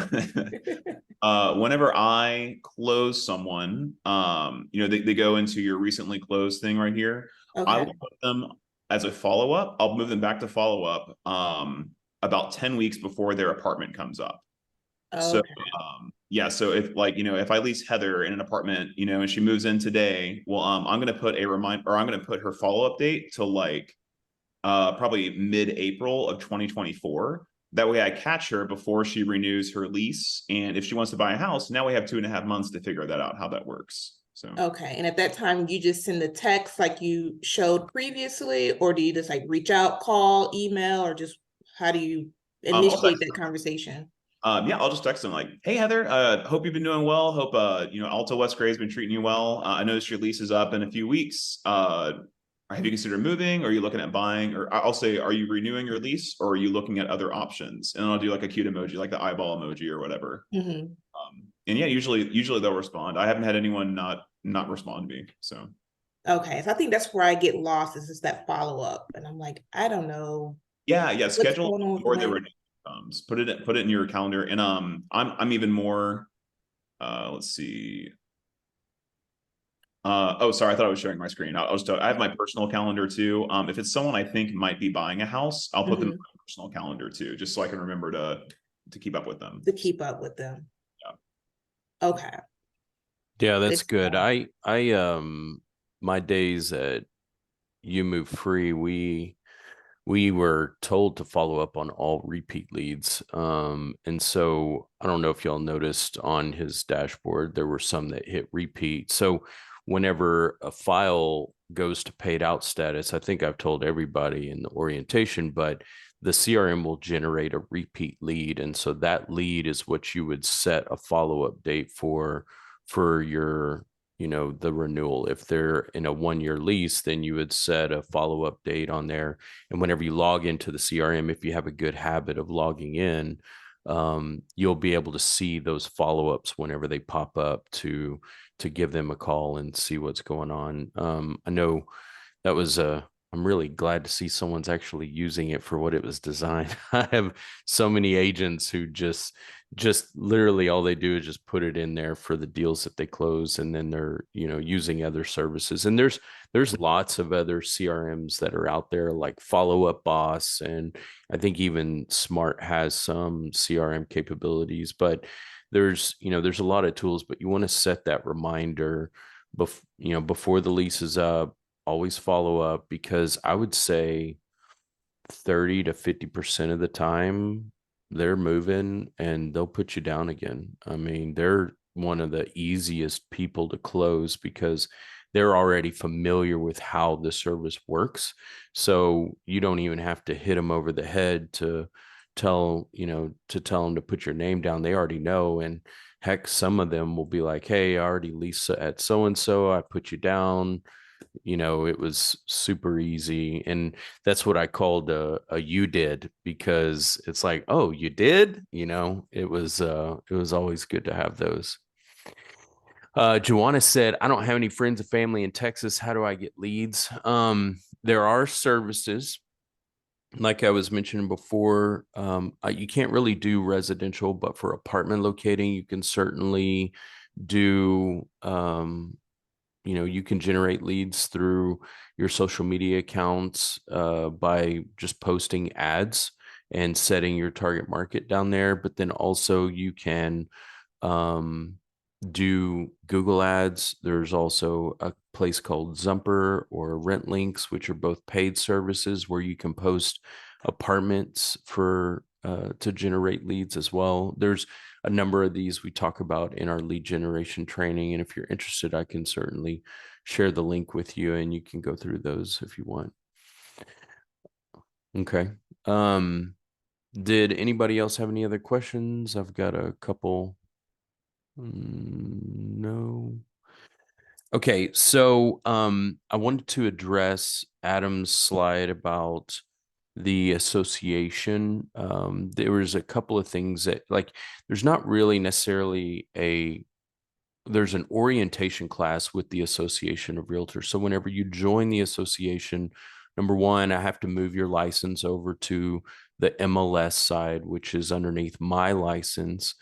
I close someone, they go into your recently closed thing right here. I Okay. will put them as a follow-up. I'll move them back to follow-up about 10 weeks before their apartment comes up. So Okay. yeah, so if I lease Heather in an apartment, and she moves in today, well, I'm gonna put I'm gonna put her follow-up date to like probably mid-April of 2024. That way I catch her before she renews her lease. And if she wants to buy a house, now we have 2.5 months to figure that out, how that works. So Okay. And at that time, you just send the text like you showed previously, or do you just like reach out, call, email, or just how do you I'll initiate text that conversation? yeah, I'll just text them like, hey Heather, hope you've been doing well. Hope Alta West Gray's been treating you well. I noticed your lease is up in a few weeks. Have you considered moving? Or are you looking at buying? Or I'll say, are you renewing your lease, or are you looking at other options? And I'll do like a cute emoji, like the eyeball emoji or whatever. Mm-hmm. And yeah, usually they'll respond. I haven't had anyone not respond to me. So Okay, so I think that's where I get lost is just that follow up, and I'm like, I don't know Yeah. what's Schedule going on with the before the land. renewal comes. Put it in your calendar. And I'm even more. Let's see. Oh, sorry. I thought I was sharing my screen. I have my personal calendar too. If it's someone I think might be buying a house, I'll put them in Mhm. my personal calendar too, just so I can remember to keep up with them. To keep up with them. Yeah. Okay. Yeah, that's It's good. My days at You Move Free, we were told to follow up on all repeat leads. And so I don't know if y'all noticed on his dashboard, there were some that hit repeat. So whenever a file goes to paid out status, I think I've told everybody in the orientation, but the CRM will generate a repeat lead. And so that lead is what you would set a follow-up date for your the renewal. If they're in a 1-year lease, then you would set a follow-up date on there. And whenever you log into the CRM, if you have a good habit of logging in, you'll be able to see those follow-ups whenever they pop up to give them a call and see what's going on. I know that was I'm really glad to see someone's actually using it for what it was designed. I have so many agents who just literally all they do is just put it in there for the deals that they close, and then they're using other services. And there's lots of other CRMs that are out there, like Follow Up Boss, and I think even Smart has some CRM capabilities. But there's a lot of tools, but you want to set that reminder before the lease is up. Always follow up, because I would say 30 to 50% of the time they're moving and they'll put you down again. I mean, they're one of the easiest people to close because they're already familiar with how the service works. So you don't even have to hit them over the head to tell them to put your name down. They already know. And heck, some of them will be like, hey, I already leased at so and so, I put you down. It was super easy. And that's what I called a you did, because it's like, oh, you did. It was always good to have those. Joanna said, I don't have any friends or family in Texas. How do I get leads? There are services, like I was mentioning before. You can't really do residential, but for apartment locating, you can certainly do you can generate leads through your social media accounts by just posting ads and setting your target market down there. But then also you can um, do Google ads. There's also a place called Zumper or Rent Links, which are both paid services where you can post apartments for to generate leads as well. There's a number of these we talk about in our lead generation training, and if you're interested, I can certainly share the link with you and you can go through those if you want. Okay. Did anybody else have any other questions? I've got a couple. No. Okay, so I wanted to address Adam's slide about the association. There was a couple of things that, like, there's not really necessarily there's an orientation class with the Association of Realtors. So whenever you join the association, number one, I have to move your license over to the MLS side, which is underneath my license,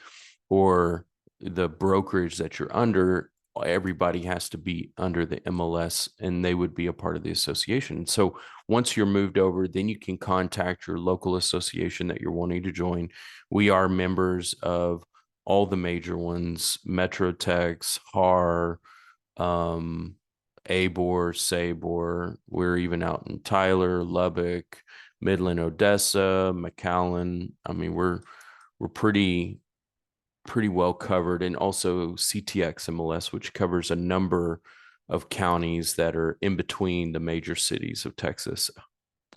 or the brokerage that you're under. Everybody has to be under the MLS and they would be a part of the association. So once you're moved over, then you can contact your local association that you're wanting to join. We are members of all the major ones: Metrotex, HAR, ABOR, SABOR. We're even out in Tyler, Lubbock, Midland, Odessa, McAllen. I mean, we're pretty well covered. And also CTX MLS, which covers a number of counties that are in between the major cities of Texas.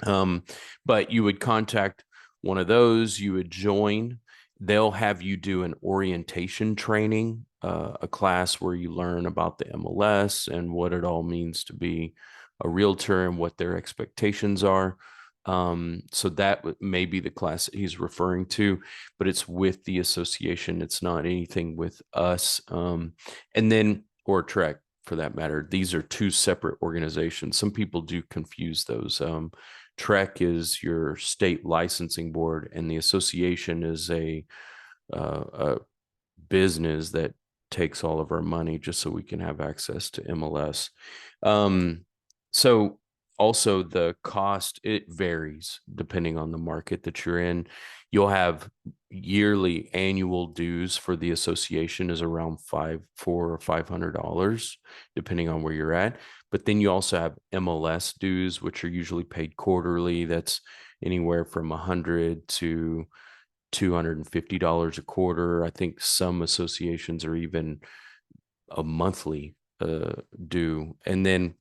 But you would contact one of those, you would join. They'll have you do an orientation training, a class where you learn about the MLS and what it all means to be a realtor and what their expectations are. So that may be the class that he's referring to, but it's with the association. It's not anything with us. And then, or Trek, for that matter. These are two separate organizations. Some people do confuse those. TREC is your state licensing board, and the association is a business that takes all of our money just so we can have access to MLS. So also the cost, it varies depending on the market that you're in. You'll have yearly annual dues for the association is around $400 or $500, depending on where you're at. But then you also have MLS dues, which are usually paid quarterly. That's anywhere from $100 to $250 a quarter. I think some associations are even a monthly due. And then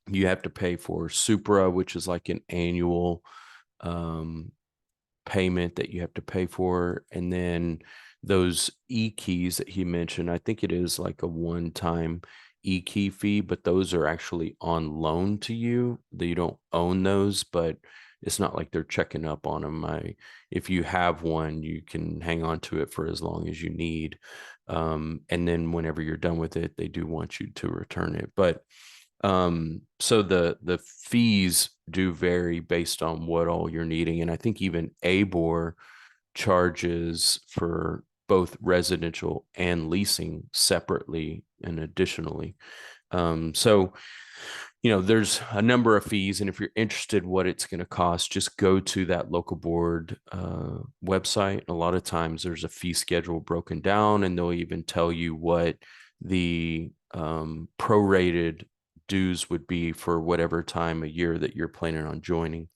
you have to pay for Supra, which is like an annual payment that you have to pay for. And then those e-keys that he mentioned, I think it is like a one-time e-key fee, but those are actually on loan to you. That you don't own those, but it's not like they're checking up on them. If you have one, you can hang on to it for as long as you need. And then whenever you're done with it, they do want you to return it. But so the fees do vary based on what all you're needing. And I think even ABOR charges for both residential and leasing separately and additionally. So, there's a number of fees, and if you're interested what it's going to cost, just go to that local board website. A lot of times there's a fee schedule broken down, and they'll even tell you what the prorated dues would be for whatever time a year that you're planning on joining.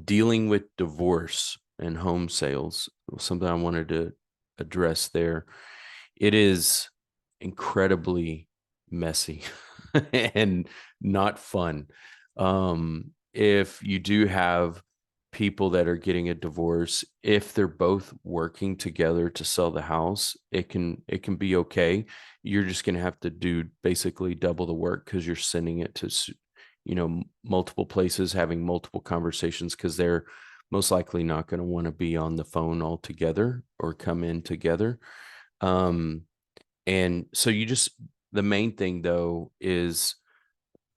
Dealing with divorce and home sales, something I wanted to address there. It is incredibly messy and not fun. If you do have people that are getting a divorce, if they're both working together to sell the house, it can be okay. You're just going to have to do basically double the work because you're sending it to multiple places, having multiple conversations, because they're most likely not going to want to be on the phone all together or come in together. And so the main thing though is,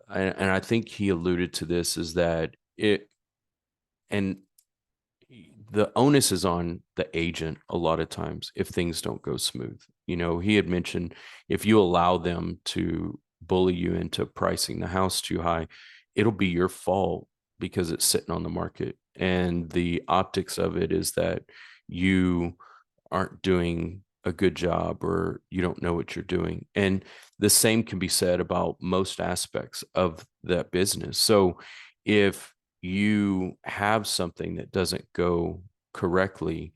and I think he alluded to this, is that and the onus is on the agent a lot of times if things don't go smooth. He had mentioned if you allow them to bully you into pricing the house too high, it'll be your fault because it's sitting on the market. And the optics of it is that you aren't doing a good job or you don't know what you're doing. And the same can be said about most aspects of that business. So if you have something that doesn't go correctly,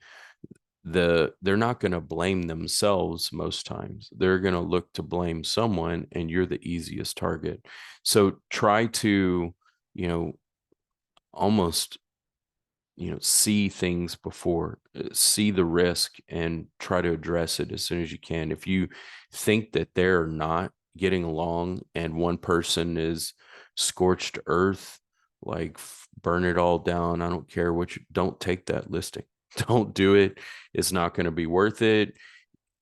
they're not going to blame themselves most times. They're going to look to blame someone, and you're the easiest target. So try to, almost, see things before, see the risk and try to address it as soon as you can. If you think that they're not getting along and one person is scorched earth, like burn it all down, I don't care don't take that listing. Don't do it. It's not going to be worth it.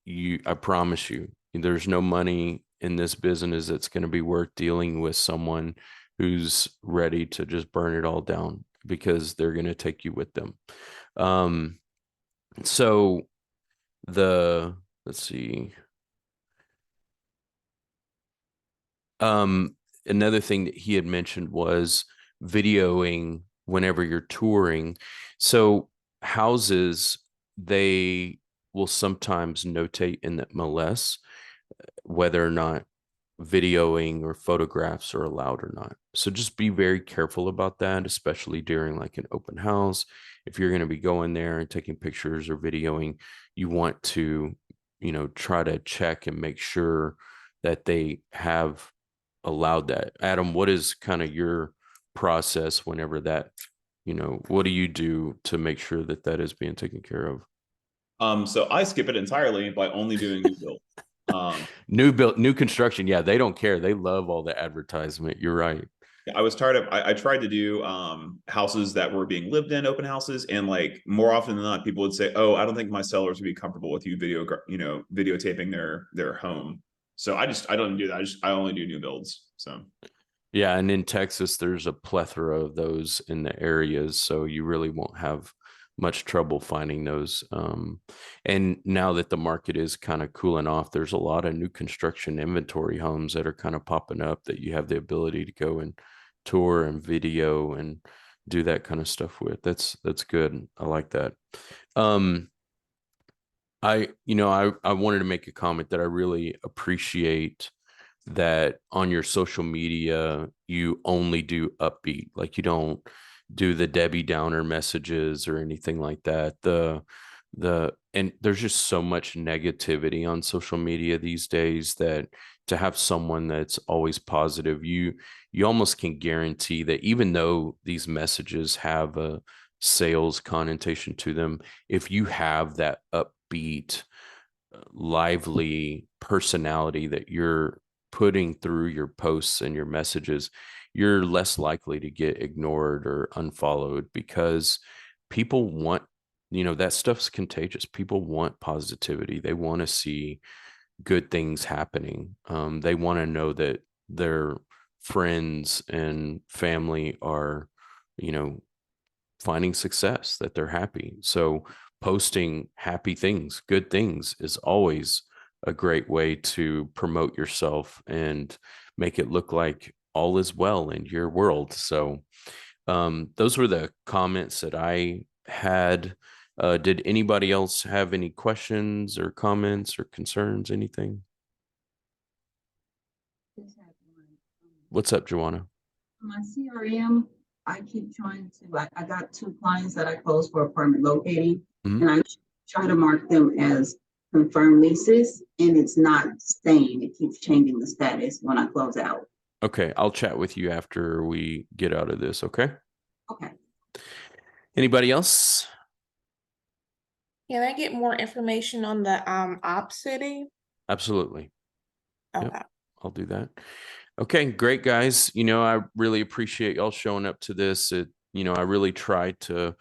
I promise you, there's no money in this business that's going to be worth dealing with someone who's ready to just burn it all down, because they're going to take you with them. So let's see. Another thing that he had mentioned was videoing whenever you're touring. So houses, they will sometimes notate in the MLS whether or not videoing or photographs are allowed or not. So just be very careful about that, especially during like an open house. If you're going to be going there and taking pictures or videoing, you want to, try to check and make sure that they have allowed that. Adam, what is kind of your process whenever that, what do you do to make sure that that is being taken care of? So I skip it entirely by only doing new build. New construction. Yeah, they don't care. They love all the advertisement. You're right. I tried to do houses that were being lived in, open houses, and like more often than not, people would say, "Oh, I don't think my sellers would be comfortable with you videotaping their home." So I don't do that. I only do new builds. So Yeah, and in Texas, there's a plethora of those in the areas, so you really won't have much trouble finding those. And now that the market is kind of cooling off, there's a lot of new construction inventory homes that are kind of popping up that you have the ability to go and tour and video and do that kind of stuff with. That's good. I like that. Um, I wanted to make a comment that I really appreciate that on your social media you only do upbeat, like you don't do the Debbie Downer messages or anything like that. And there's just so much negativity on social media these days that to have someone that's always positive, you almost can guarantee that even though these messages have a sales connotation to them, if you have that upbeat lively personality that you're putting through your posts and your messages, you're less likely to get ignored or unfollowed because people want, that stuff's contagious. People want positivity. They want to see good things happening. They want to know that their friends and family are, you know, finding success, that they're happy. So posting happy things, good things is always a great way to promote yourself and make it look like all is well in your world. So those were the comments that I had. Did anybody else have any questions or comments or concerns, anything? What's up, Joanna? My CRM, I keep trying to, I got 2 clients that I closed for apartment locating, and I try to mark them as confirmed leases, and it's not staying. It keeps changing the status when I close out. Okay, I'll chat with you after we get out of this, okay? Okay. Anybody else? Can I get more information on the op city? Absolutely. Okay. Yep, I'll do that. Okay, great, guys. I really appreciate y'all showing up to this. I really try to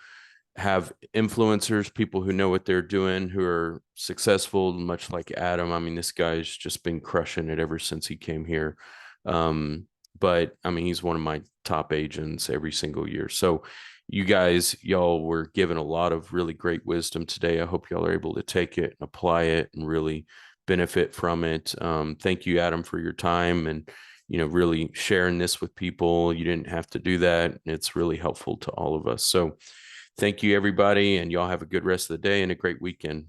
have influencers, people who know what they're doing, who are successful, much like Adam. I mean, this guy's just been crushing it ever since he came here. But I mean, he's one of my top agents every single year. So y'all were given a lot of really great wisdom today. I hope y'all are able to take it and apply it and really benefit from it. Thank you, Adam, for your time and really sharing this with people. You didn't have to do that. It's really helpful to all of us. So thank you, everybody, and y'all have a good rest of the day and a great weekend.